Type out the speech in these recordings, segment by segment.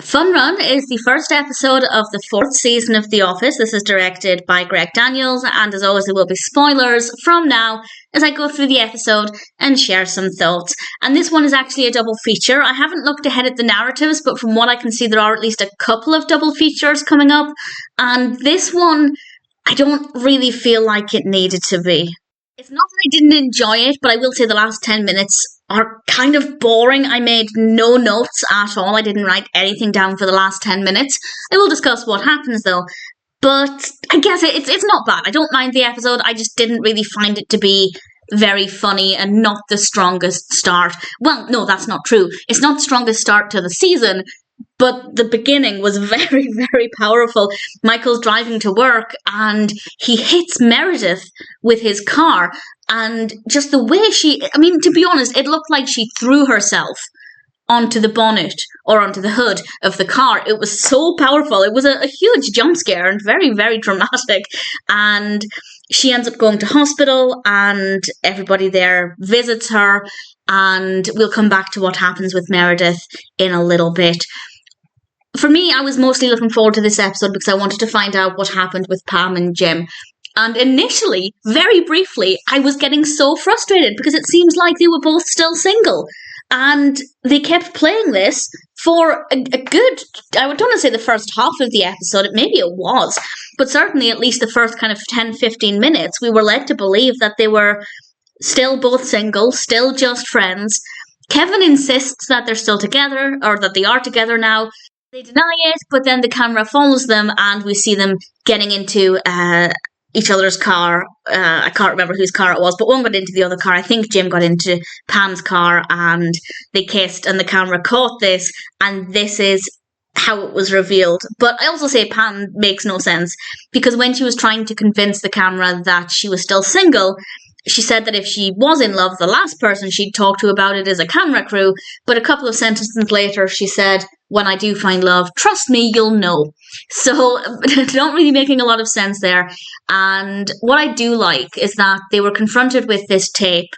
Fun Run is the first episode of the fourth season of The Office. This is directed by Greg Daniels, and as always, there will be spoilers from now as I go through the episode and share some thoughts. And this one is actually a double feature. I haven't looked ahead at the narratives, but from what I can see, there are at least a couple of double features coming up. And this one, I don't really feel like it needed to be. It's not that I didn't enjoy it, but I will say the last 10 minutes are kind of boring. I made no notes at all. I didn't write anything down for the last 10 minutes. I will discuss what happens though. But I guess it's not bad. I don't mind the episode. I just didn't really find it to be very funny and not the strongest start. Well, no, that's not true. It's not the strongest start to the season, but the beginning was very, very powerful. Michael's driving to work and he hits Meredith with his car. And just the way to be honest, it looked like she threw herself onto the bonnet or onto the hood of the car. It was so powerful. It was a huge jump scare and very, very dramatic. And she ends up going to hospital and everybody there visits her. And we'll come back to what happens with Meredith in a little bit. For me, I was mostly looking forward to this episode because I wanted to find out what happened with Pam and Jim. And initially, very briefly, I was getting so frustrated because it seems like they were both still single. And they kept playing this for a good, I would want to say the first half of the episode, maybe it was, but certainly at least the first kind of 10-15 minutes, we were led to believe that they were still both single, still just friends. Kevin insists that they're still together, or that they are together now. They deny it, but then the camera follows them and we see them getting into each other's car. I can't remember whose car it was, but one got into the other car. I think Jim got into Pam's car and they kissed and the camera caught this, and this is how it was revealed. But I also say Pam makes no sense because when she was trying to convince the camera that she was still single, she said that if she was in love, the last person she'd talk to about it is a camera crew. But a couple of sentences later, she said, "When I do find love, trust me, you'll know." So, not really making a lot of sense there. And what I do like is that they were confronted with this tape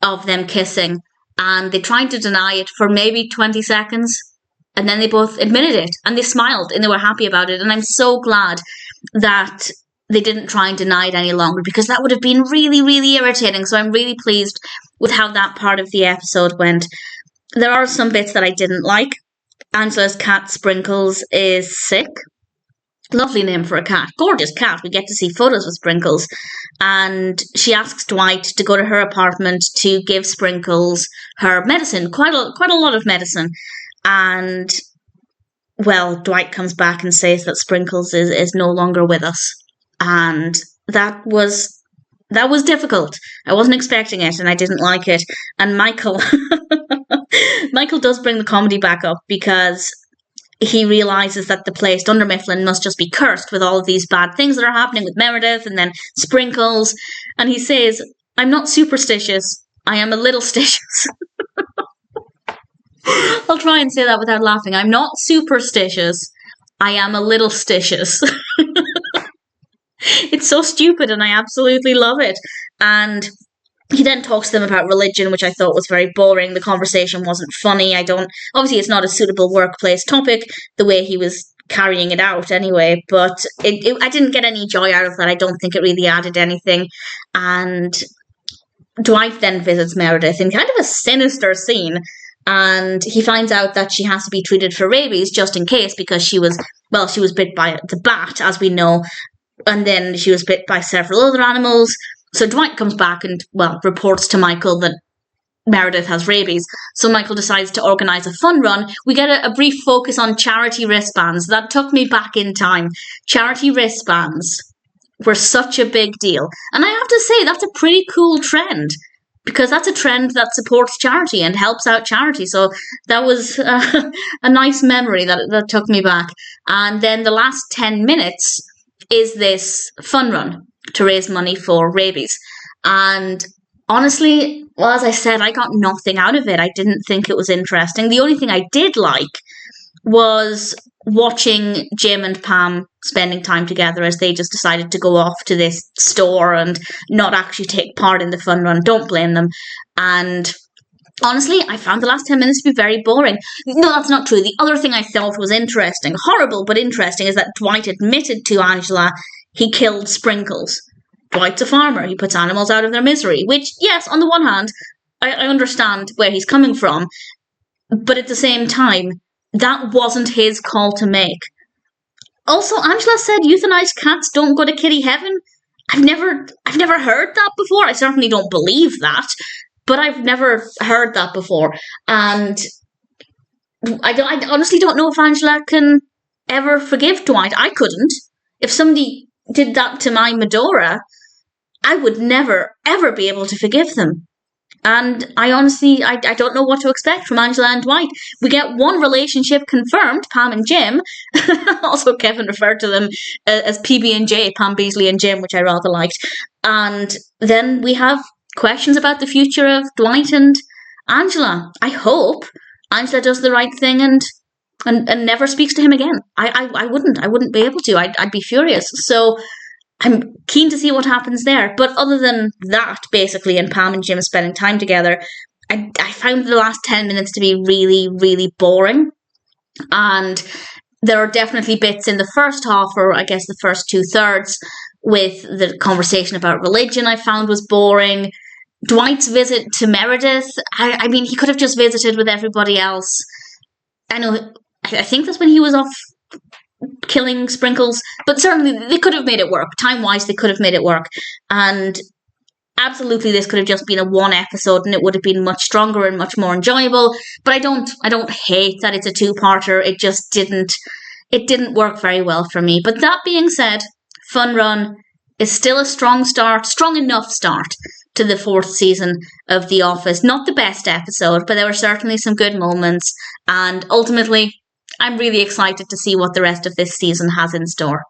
of them kissing, and they tried to deny it for maybe 20 seconds. And then they both admitted it, and they smiled, and they were happy about it. And I'm so glad that they didn't try and deny it any longer, because that would have been really, really irritating. So I'm really pleased with how that part of the episode went. There are some bits that I didn't like. Angela's cat Sprinkles is sick. Lovely name for a cat. Gorgeous cat. We get to see photos of Sprinkles. And she asks Dwight to go to her apartment to give Sprinkles her medicine. Quite a lot of medicine. And, well, Dwight comes back and says that Sprinkles is no longer with us. And that was difficult. I wasn't expecting it and I didn't like it. And Michael does bring the comedy back up because he realises that the place, Dunder Mifflin, must just be cursed with all of these bad things that are happening with Meredith and then Sprinkles. And he says, "I'm not superstitious. I am a little stitious." I'll try and say that without laughing. I'm not superstitious. I am a little stitious. It's so stupid and I absolutely love it. And he then talks to them about religion, which I thought was very boring. The conversation wasn't funny. Obviously it's not a suitable workplace topic, the way he was carrying it out anyway, but I didn't get any joy out of that. I don't think it really added anything. And Dwight then visits Meredith in kind of a sinister scene, and he finds out that she has to be treated for rabies just in case, because she was bit by the bat, as we know, and then she was bit by several other animals. So Dwight comes back and, reports to Michael that Meredith has rabies. So Michael decides to organise a fun run. We get a brief focus on charity wristbands. That took me back in time. Charity wristbands were such a big deal. And I have to say, that's a pretty cool trend, because that's a trend that supports charity and helps out charity. So that was a nice memory that took me back. And then the last 10 minutes is this fun run to raise money for rabies. And honestly, well, as I said, I got nothing out of it. I didn't think it was interesting. The only thing I did like was watching Jim and Pam spending time together as they just decided to go off to this store and not actually take part in the fun run. Don't blame them. And Honestly, I found the last 10 minutes to be very boring. No, that's not true. The other thing I thought was interesting, horrible but interesting, is that Dwight admitted to Angela he killed Sprinkles. Dwight's a farmer. He puts animals out of their misery. Which, yes, on the one hand, I understand where he's coming from. But at the same time, that wasn't his call to make. Also, Angela said euthanized cats don't go to kitty heaven. I've never heard that before. I certainly don't believe that. But I've never heard that before. And I honestly don't know if Angela can ever forgive Dwight. I couldn't. If somebody did that to my Medora, I would never, ever be able to forgive them. And I honestly, I don't know what to expect from Angela and Dwight. We get one relationship confirmed, Pam and Jim. Also, Kevin referred to them as PB and J, Pam, Beasley and Jim, which I rather liked. And then we have questions about the future of Dwight and Angela. I hope Angela does the right thing and never speaks to him again. I wouldn't be able to. I'd be furious. So I'm keen to see what happens there. But other than that, basically, and Pam and Jim spending time together, I found the last 10 minutes to be really, really boring. And there are definitely bits in the first half, or I guess the first 2/3, with the conversation about religion I found was boring. Dwight's visit to Meredith, I mean, he could have just visited with everybody else. I think that's when he was off killing Sprinkles, but certainly they could have made it work. Time-wise, they could have made it work. And absolutely, this could have just been a one episode and it would have been much stronger and much more enjoyable. But I don't hate that it's a two-parter. It just didn't work very well for me. But that being said, Fun Run is still a strong enough start to the 4th season of The Office. Not the best episode, but there were certainly some good moments. And ultimately, I'm really excited to see what the rest of this season has in store.